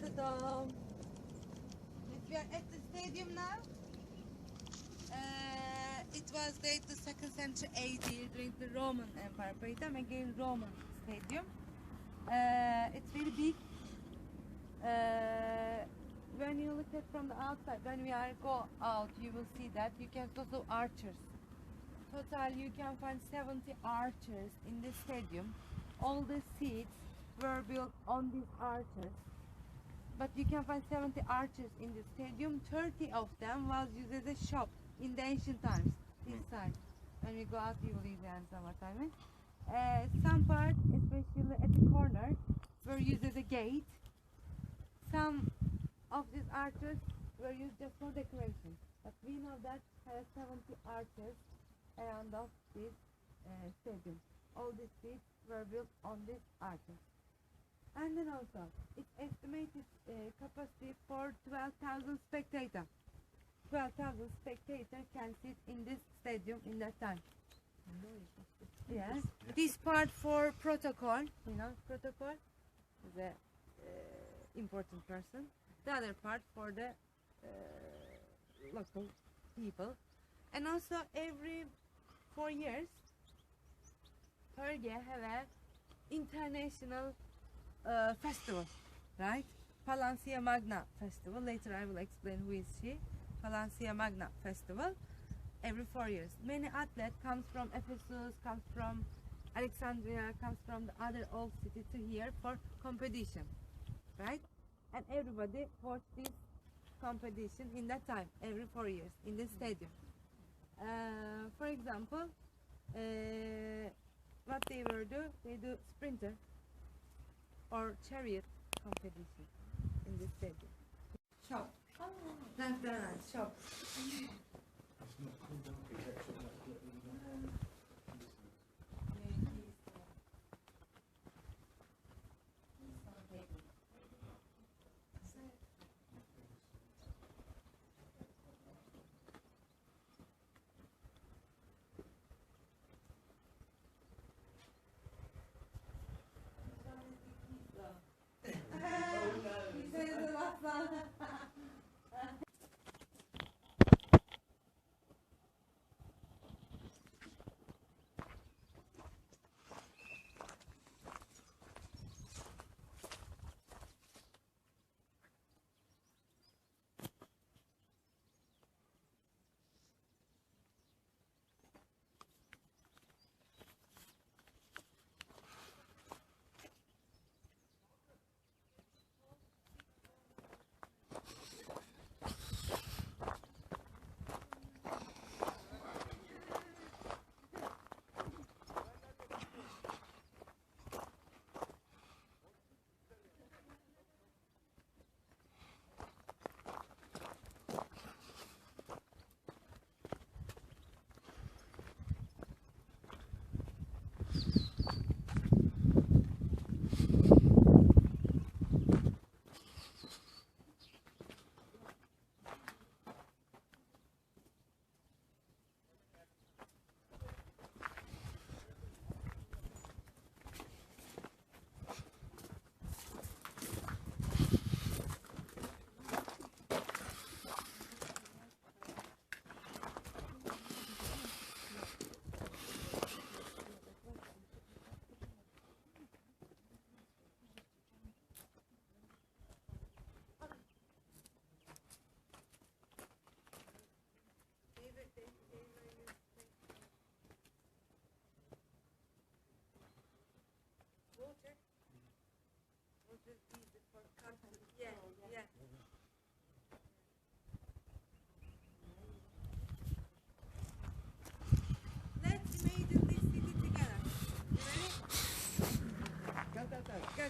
Amsterdam. We are at the stadium now. It was dated the 2nd century AD during the Roman Empire. Period. Again, Roman stadium. It's very big. When you look at from the outside, when we are go out, you will see that you can also archers. Total, you can find 70 archers in the stadium. All the seats were built on these archers. But you can find 70 archers in the stadium. 30 of them was used as a shop in the ancient times. This side. When we go out, you will see the summertime. Some parts, especially at the corner, were used as a gate. Some of these archers were used just for decoration. But we know that there are 70 archers around of this stadium. All these seats were built on these archers. And then also, its estimated capacity for 12,000 spectators. 12,000 spectators can sit in this stadium in that time. Yes. This part for protocol, protocol is a important person. The other part for the local people. And also every 4 years, Perge have an international festival, right? Palancia Magna festival. Later I will explain who is she. Palancia Magna festival. Every 4 years. Many athletes comes from Ephesus, comes from Alexandria, comes from the other old city to here for competition, right? And everybody watch this competition in that time, every 4 years, in the stadium. For example, what they will do, they do sprinter or chariot competition in the stadium. Shop. Shop.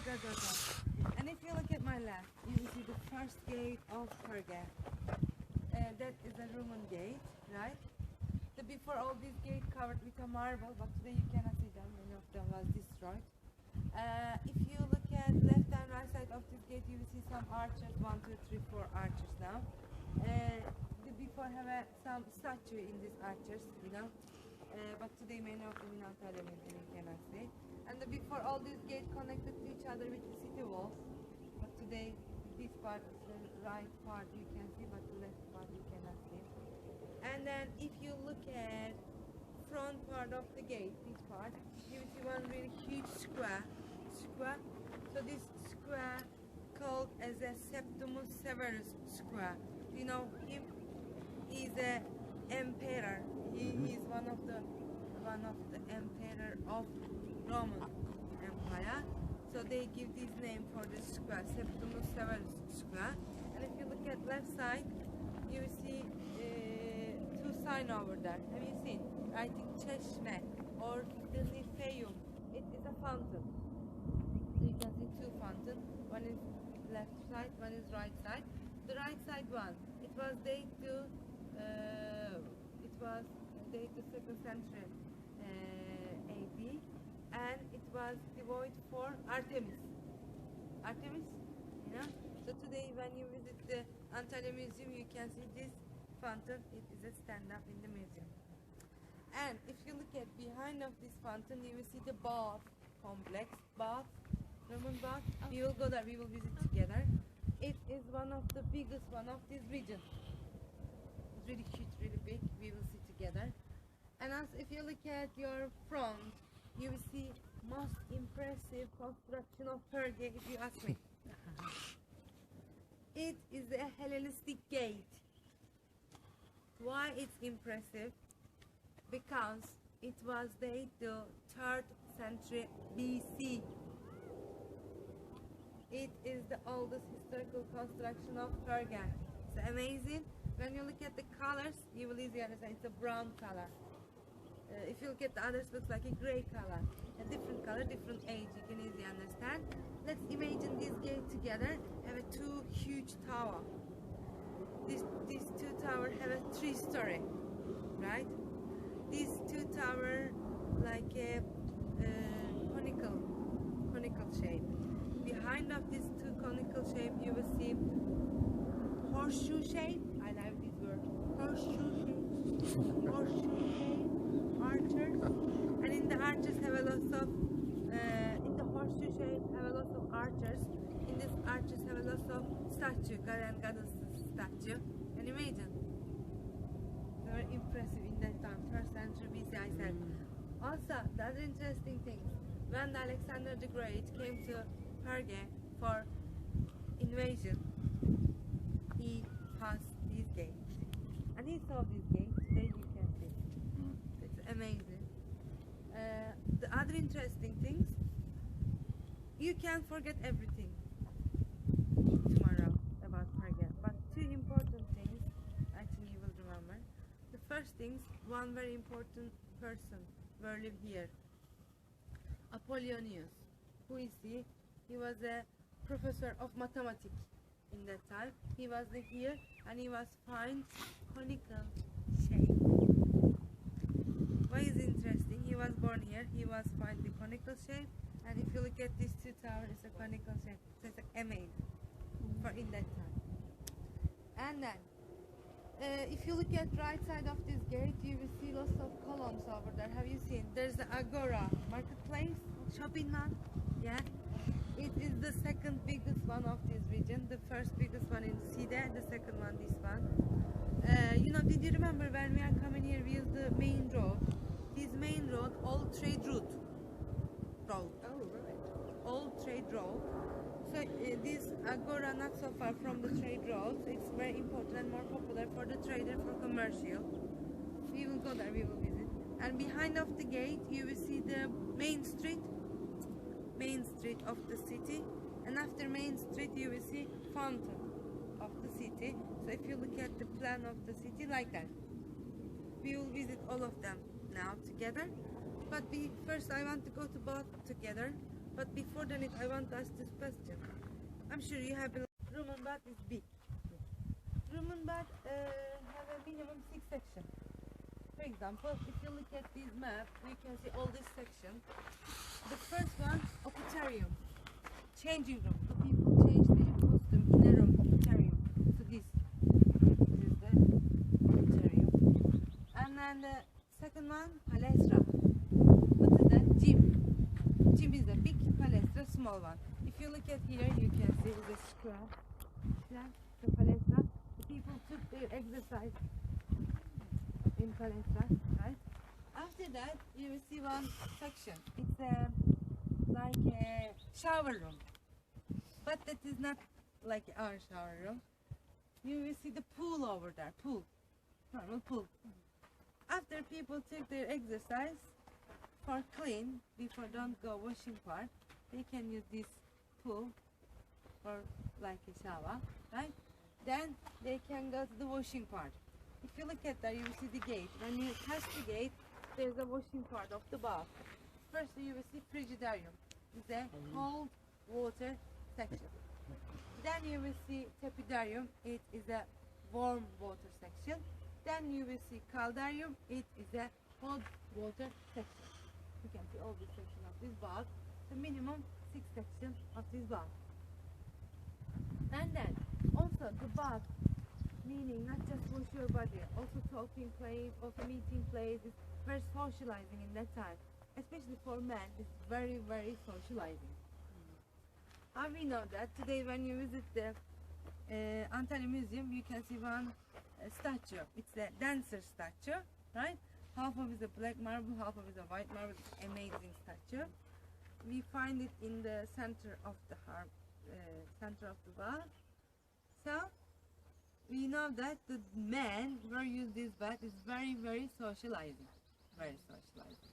Go. And if you look at my left, you will see the first gate of Perge. That is a Roman gate, right? Before all these gates covered with a marble, but today you cannot see them, many of them was destroyed. If you look at left and right side of this gate, you will see some archers, 1, 2, 3, 4 archers now. Before have some statue in these archers, but today many of them not element and you cannot see. And before all these gates connected to each other with the city walls, but today this part, the right part you can see, but the left part you cannot see. And then if you look at front part of the gate, this part, you will see one really huge square. So this square called as a Septimus Severus square. You know him? He's a emperor. He is one of the emperor of Roman Empire. So they give this name for this square, Septimus Severus square. And if you look at left side, you will see two signs over there. Have you seen? Writing Çeşme or the Nifeum. It is a fountain. So you can see two fountains. One is left side, one is right side. The right side one, it was dated to the 2nd century AD, and it was devoted for Artemis. You know. So today, when you visit the Antalya Museum, you can see this fountain. It is a stand-up in the museum. And if you look at behind of this fountain, you will see the bath complex, Roman bath. We will go there. We will visit together. It is one of the biggest one of this region. It's really huge, really big. We will see together. And as if you look at your front, you will see most impressive construction of Perge, if you ask me. It is a Hellenistic gate. Why it's impressive? Because it was dated to 3rd century BC. It is the oldest historical construction of Perge. It's amazing. When you look at the colors, you will easily understand it's a brown color. If you look at the others, it looks like a gray color. A different color, different age, you can easily understand. Let's imagine this gate together have a two huge tower. These two towers have a 3-story, right? These two towers like a conical shape. Behind of these two conical shape, you will see horseshoe shape. I love this word. Horseshoe shape. Archers. And in the archers have a lot of in the horseshoe shape have a lot of archers. In this archers have a lot of statue, god and goddess statue. Can you imagine? Very impressive in that time, 1st century BC, I said. Also, the other interesting thing, when Alexander the Great came to Perge for invasion, he passed these gates. And he saw these gates, today you can see. It's amazing. The other interesting things, you can forget everything tomorrow about Perge, but two important things I think you will remember. The first things, one very important person who lived here, Apollonius. Who is he? He was a professor of mathematics in that time. He was here and he was find conical shape. Why is it interesting? He was born here, he was find the conical shape, and if you look at these two towers, it's a conical shape. So it's amazing for in that time. And then if you look at right side of this gate, you will see lots of columns over there. Have you seen? There's the Agora marketplace, shopping mall. Yeah, it is the second biggest one of this region. The first biggest one in Side, the second one this one. You know, did you remember when we are coming here, we use the main road? This main road, old trade route. Oh, right. Old trade road. So this Agora not so far from the trade road. It's very important and more popular for the trader, for commercial. We will go there, we will visit. And behind of the gate, you will see the main street of the city. And after main street, you will see fountain of the city. So if you look at the plan of the city like that, we will visit all of them now together. But first I want to go to both together. But before that, I want to ask this question. I'm sure you have been. Roman bath is big. Roman bath have a minimum 6 sections. For example, if you look at this map, you can see all these sections. The first one, opitarium, changing room. The people change their costume in a room, opitarium. So this is the opitarium. And then the second one, palestra. What is that? Gym. Gym is a big, palestra small one. If you look at here, you can see the square. palestra. The palestra. The people took their exercise in palestra, right? After that, you will see one section. It's like a shower room, but that is not like our shower room. You will see the pool over there. Pool, normal pool. After people take their exercise for clean, before don't go washing part, they can use this pool for like a shower, right? Then they can go to the washing part. If you look at that, you will see the gate. When you pass the gate, there's a washing part of the bath. First, you will see frigidarium. It's a cold water section. Then you will see tepidarium. It is a warm water section. Then you will see caldarium. It is a hot water section. You can see all the sections of this bath. The minimum 6 sections of this bath. And then also the bath, meaning not just wash your body, also talking place, also meeting place. It's very socializing in that time. Especially for men, it's very, very socializing. How we know that? Today when you visit the Antalya Museum, you can see one statue. It's a dancer statue, right? Half of it is a black marble, half of it is a white marble. It's an amazing statue. We find it in the center of the center of the bath. So we know that the men who use this bath is very, very socializing. Very socializing.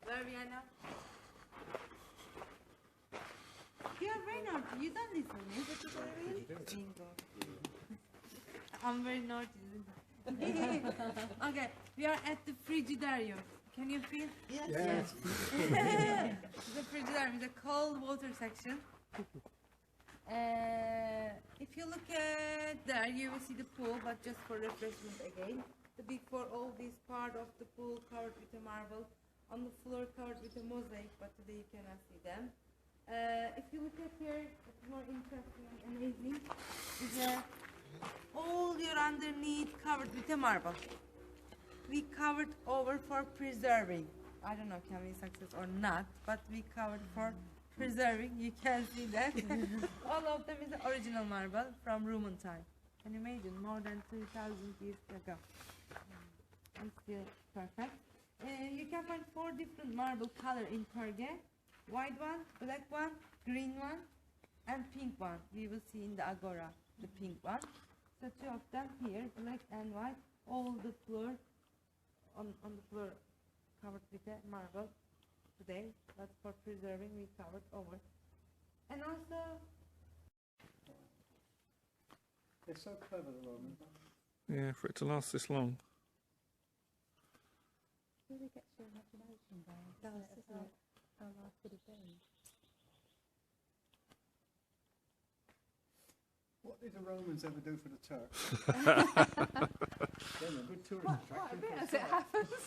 Where we are now? You are very naughty. You don't listen to me. Bingo. I'm very naughty. Okay, we are at the frigidarium. Can you feel? Yes. The frigidarium is a cold water section. If you look at there, you will see the pool, but just for refreshment again. Before all this part of the pool covered with a marble, on the floor covered with a mosaic, but today you cannot see them. If you look at here, it's more interesting and amazing. Is all your underneath covered with a marble. We covered over for preserving. I don't know can we success or not, but we covered for preserving. You can see that. All of them is the original marble from Roman time. Can you imagine? More than 2,000 years ago. It's still perfect. You can find 4 different marble color in Perge. White one, black one, green one, and pink one. We will see in the Agora, the pink one. So 2 of them here, black and white. All the floor, on the floor covered with a marble today. But for preserving, we covered over. And also, They're so clever, the Romans. Yeah, for it to last this long. Really gets your imagination going. Does, isn't it? How life would have been. What did the Romans ever do for the Turks? They're a good tourist What a attraction. bit for as the it Turks. happens.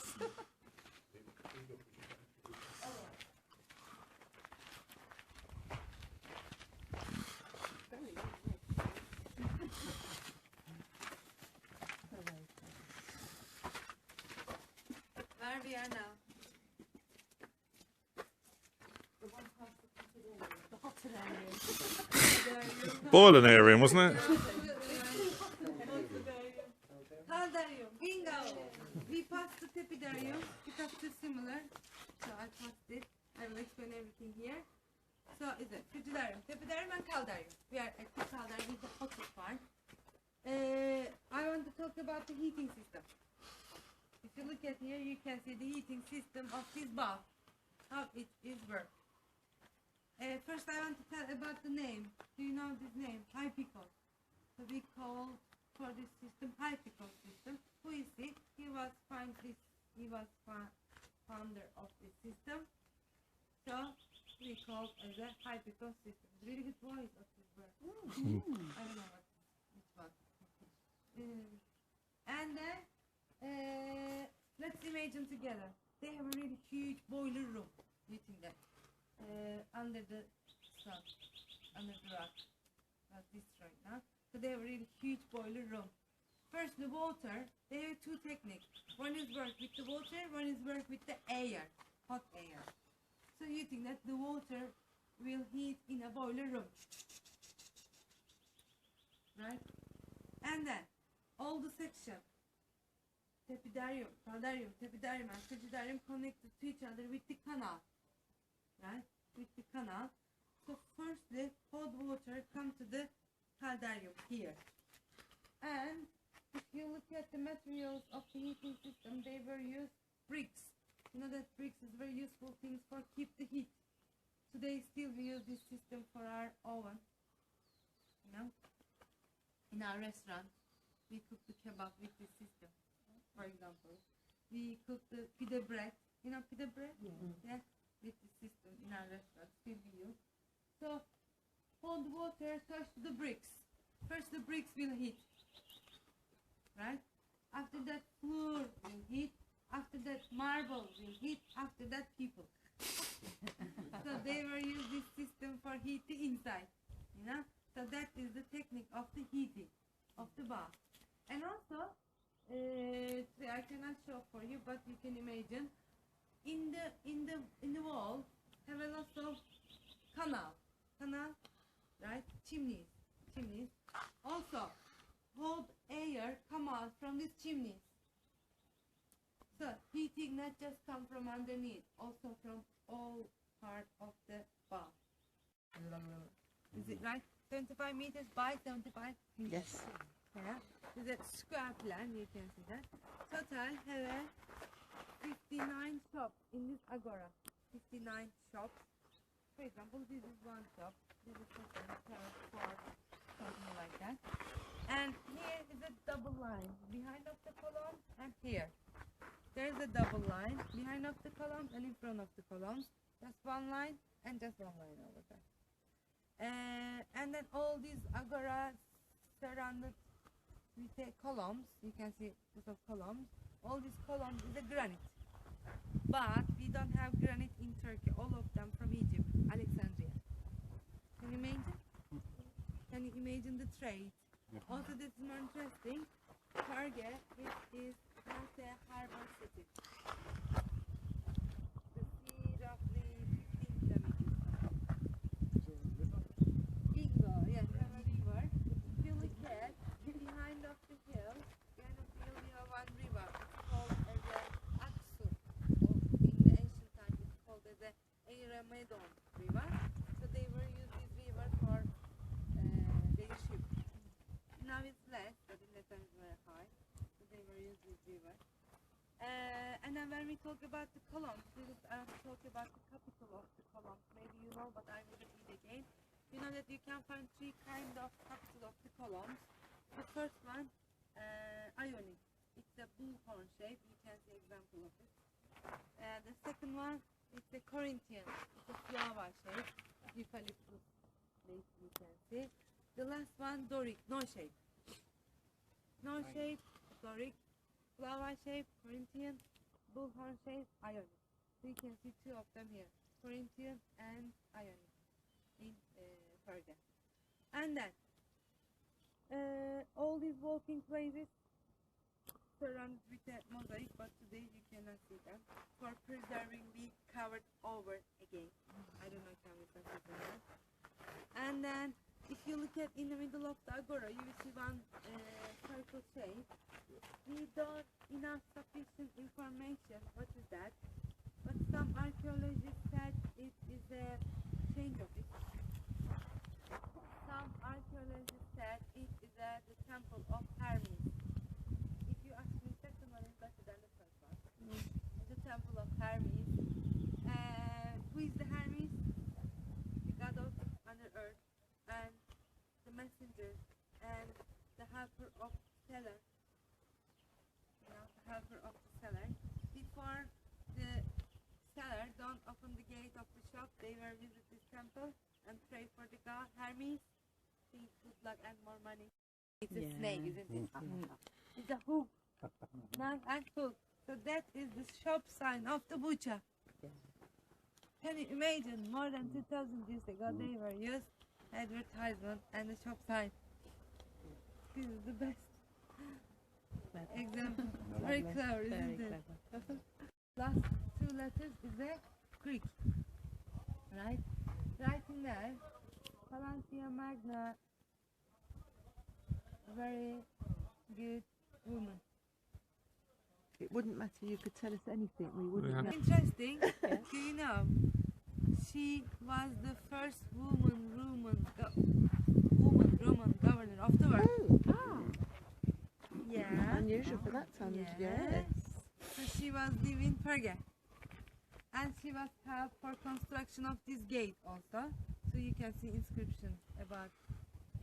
where we are now. The hotter area. Boilinarium, wasn't it? Caldarium, bingo! We passed the tepidarium because it's similar. So I passed it. I will explain everything here. So is it frigidarium, tepidarium and caldarium. We are at the caldarium, is the hottest part. I want to talk about the heating system. If you look at here, you can see the heating system of this bath. How it is work. First I want to tell about the name. Do you know this name? Hypicos. So we call for this system Hypicos system. Who is he? He was He was founder of this system. So we call as a hypothos system. Really good voice of this word. I don't know which one. And then let's imagine together. They have a really huge boiler room. You think that under the sun, under the rock, not this right now. So they have a really huge boiler room. First, the water. They have two techniques. One is work with the water. One is work with the air, hot air. So you think that the water will heat in a boiler room, right? And then all the section, tepidarium, caldarium, tepidarium, and frigidarium connected to each other with the canal, right? With the canal. So firstly, hot water come to the caldarium here, and if you look at the materials of the heating system, they were used bricks. You know that bricks is very useful things for keep the heat. Today still we use this system for our oven. You know, in our restaurant, we cook the kebab with this system. For example, we cook the pita bread. You know pita bread? Yeah, with this system in our restaurant still we use. So, hot water touch the bricks. First the bricks will heat, right? After that floor will heat. After that marble will heat. After that people. So they were use this system for heat the inside, you know. So that is the technique of the heating of the bath. And also, I cannot show for you, but you can imagine in the wall have a lot of canal, right? Chimneys. Also, hot air come out from these chimneys. So heating not just come from underneath, also from all part of the bath. Is it right? 75 meters by 75? Yes. Yeah. Is a square plan, you can see that. Total have a 59 shops in this agora. 59 shops. For example, this is one shop. This is second, third, fourth, something like that. And here is a double line behind of the column and here. There is a double line behind of the column and in front of the columns. Just one line and just one line over there. And then all these agoras surrounded with the columns. You can see lots of columns. All these columns is a granite. But we don't have granite in Turkey. All of them from Egypt, Alexandria. Can you imagine? Can you imagine the trade? Also, this is more interesting. Perge is not a harbor city. The sea roughly 15 kilometers. Bingo, yes, we have a river. If you look at behind of the hill, we have one river. It's called as a Aksu. Or in the ancient times, it's called as a Eiremedon river. So they were using this river for their ship. Now it's less, but in that time it's very high. So they were using this river. And then when we talk about the columns, I will talk about the capital of the columns. Maybe you know, but I will repeat again. You know that you can find three kinds of capital of the columns. The first one, Ionic. It's a bullhorn shape. You can see example of it. The second one, it's a Corinthian. It's a flower shape. Eucalyptus leaf, you can see. The last one, Doric, no shape. No shape, Doric, flower shape, Corinthian, bullhorn shape, Ionic. So you can see two of them here, Corinthian and Ionic in Perge. And then, all these walking places surrounded with a mosaic, but today you cannot see them. For preserving, we covered over again. I don't know if I'm with that. And then, if you look at in the middle of the agora, you will see one circle shape. We don't enough sufficient information. What is that? But some archaeologists said it is a change of it. Some archaeologists said it is the temple of Hermes. If you ask me, second one is better than the first one. The temple of Hermes. Who is the Hermes? The god of under earth. And the messenger and the helper of the seller, you know, the helper of the seller. before the seller don't open the gate of the shop, they were visit this temple and pray for the god Hermes. Think good luck and more money. It's a snake, isn't it? It's a hook. Knife and hook. So that is the shop sign of the butcher. Can you imagine? More than 2,000 years ago, they were used advertisement and the shop sign. This is the best example. Very clever, isn't it? Last two letters is a Greek, right? Writing there, Palancia Magna, very good woman. It wouldn't matter, you could tell us anything, we wouldn't Yeah. know. Interesting. Do you know? She was the first Roman governor of the world. Yeah. Unusual for that time of year. So she was living Perge. And she was help for construction of this gate also. So you can see inscription about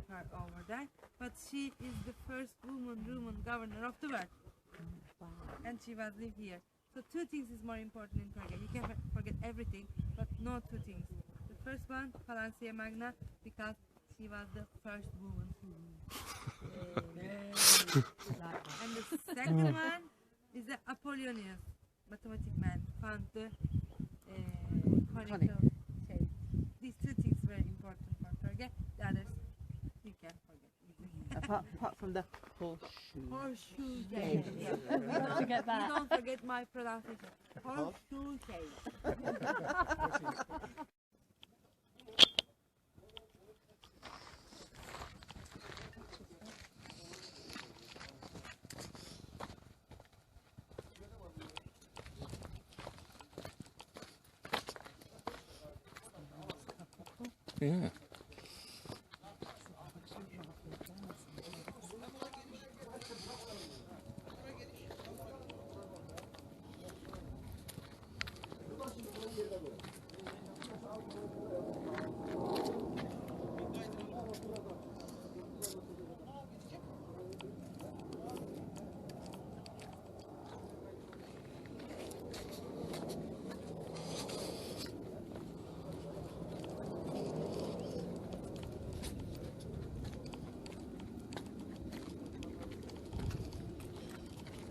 her over there. But she is the first Roman governor of the world. And she was live here. So two things is more important in Perge. You can forget everything, but no two things. The first one, Palancia Magna, because she was the first woman. And the second one is the Apollonius, mathematic man, found the conical shape. These two things very important for Perge. The others you can forget easily. Apart from the horseshoe. Horseshoe shape. Don't forget that. You don't forget my pronunciation. Horseshoe shape. Yeah.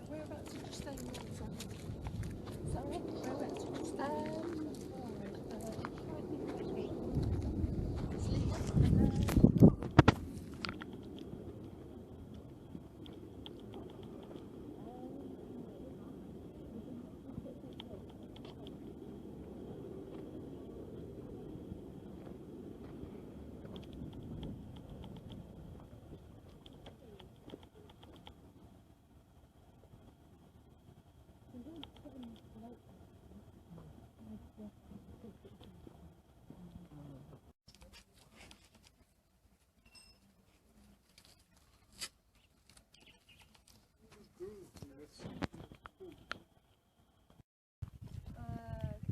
Whereabouts did you stay in Malta? Sorry? Whereabouts did you stay?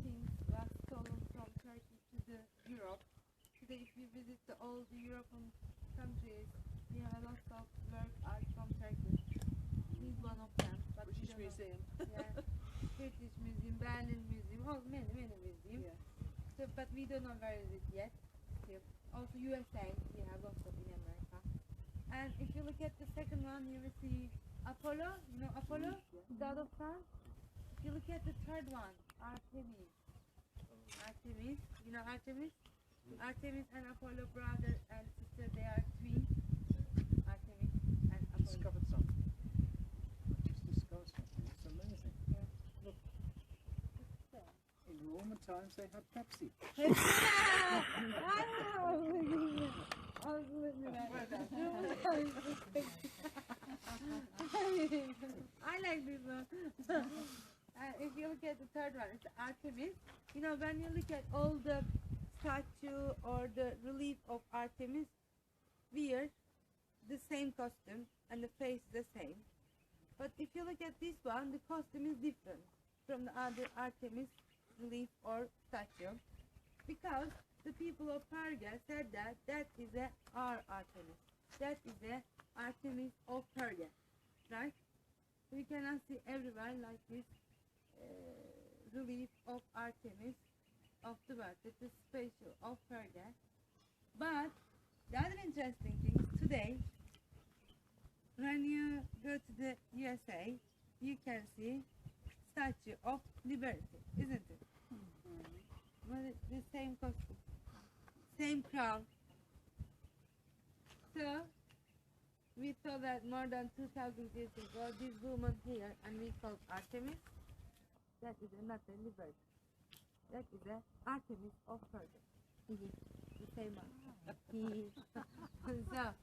Things was stolen from Turkey to the Europe. Today, if you visit the old European countries, we have a lot of work art from Turkey. He's one of them. But we don't know. Yeah, British Museum, Berlin Museum, many museums. So, but we don't know where is it yet. Still. Also USA, we have lots of in America. And if you look at the second one, you will see Apollo. You know Apollo, god of sun. If you look at the third one, Artemis. Artemis, you know Artemis? Artemis and Apollo, brother and sister, they are twins. Artemis and Apollo. Discovered something. Just discovered something. It's amazing. Yeah. Look. In Roman times they had Pepsi. I was looking at that. I like this one. If you look at the third one, it's Artemis. You know, when you look at all the statue or the relief of Artemis, wear the same costume and the face the same. But if you look at this one, the costume is different from the other Artemis relief or statue, because the people of Perge said that that is our Artemis. That is the Artemis of Perge, right? So you cannot see everywhere like this relief of Artemis of the birth. It is special of Perge. But the other interesting thing is today, when you go to the USA, you can see Statue of Liberty, isn't it? But it's the same costume, same crown. So we saw that more than 2,000 years ago, this woman here, and we called Artemis. That is not a liberty. That is a Artemis of Perge. The same one. So,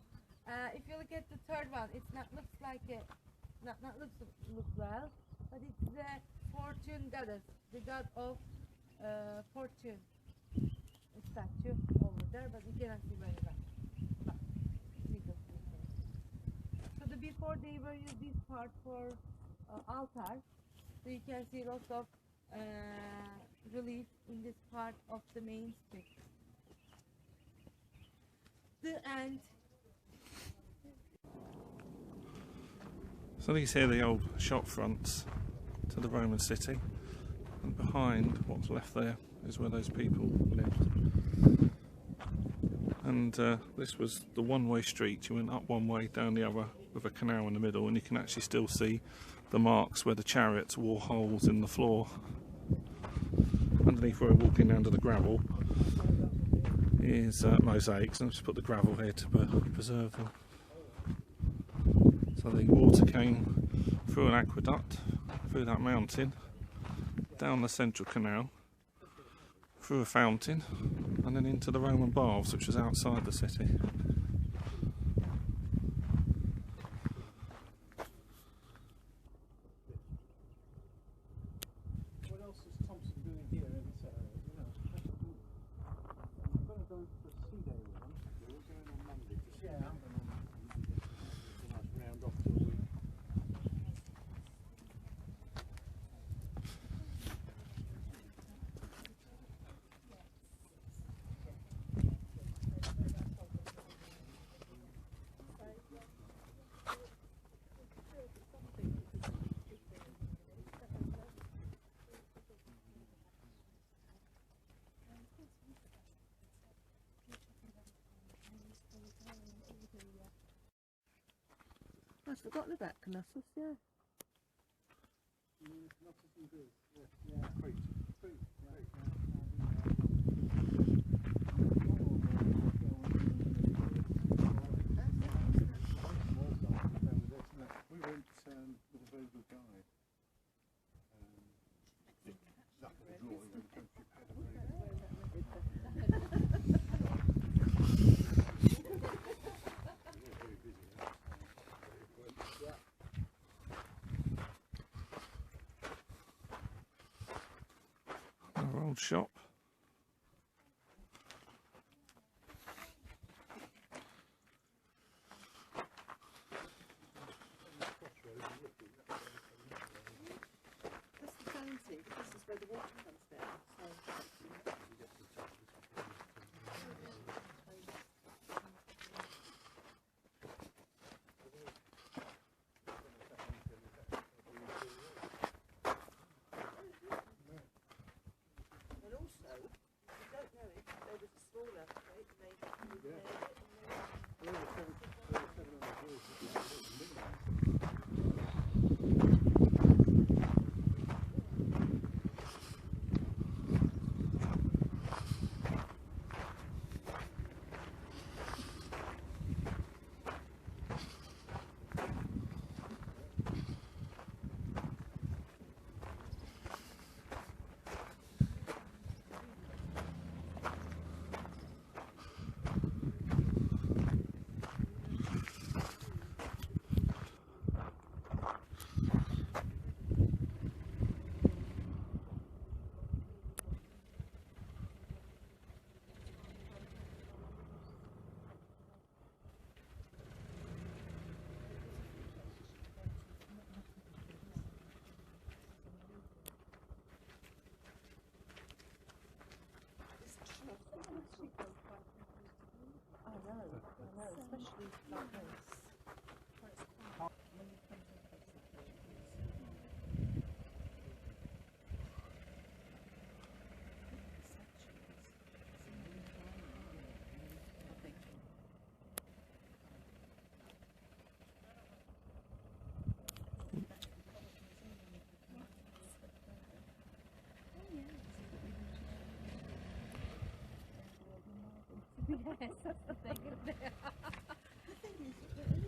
if you look at the third one, it's not looks like a, not look well, but it's the fortune goddess, the god of fortune statue over there, but you cannot see very well. But we can see it. So the before they were used this part for altar, so you can see lots of relief in this part of the main street. The end. So these here are the old shop fronts to the Roman city, and behind what's left there is where those people lived. And this was the one-way street. You went up one way, down the other, with a canal in the middle, and you can actually still see the marks where the chariots wore holes in the floor. Underneath where we're walking down to the gravel is mosaics, and I've just put the gravel here to preserve them. So the water came through an aqueduct, through that mountain, down the central canal, through a fountain, and then into the Roman baths, which was outside the city. What else is Thompson doing here in this area? You know, I'm going to go for a sea day with them. We're going on Monday. Yeah, I'm going on Monday. It's a nice round off till week. I've forgotten about Knossos, yeah. Not as you do. Yeah. Crete. We went with a very good guide. Exactly the drawing of the country pad of Our old shop. That's the fountain, this is where the water comes down. And also, I don't know if there was a smaller crate made there. I know, especially like this. Yes, that's the thing. The thing is,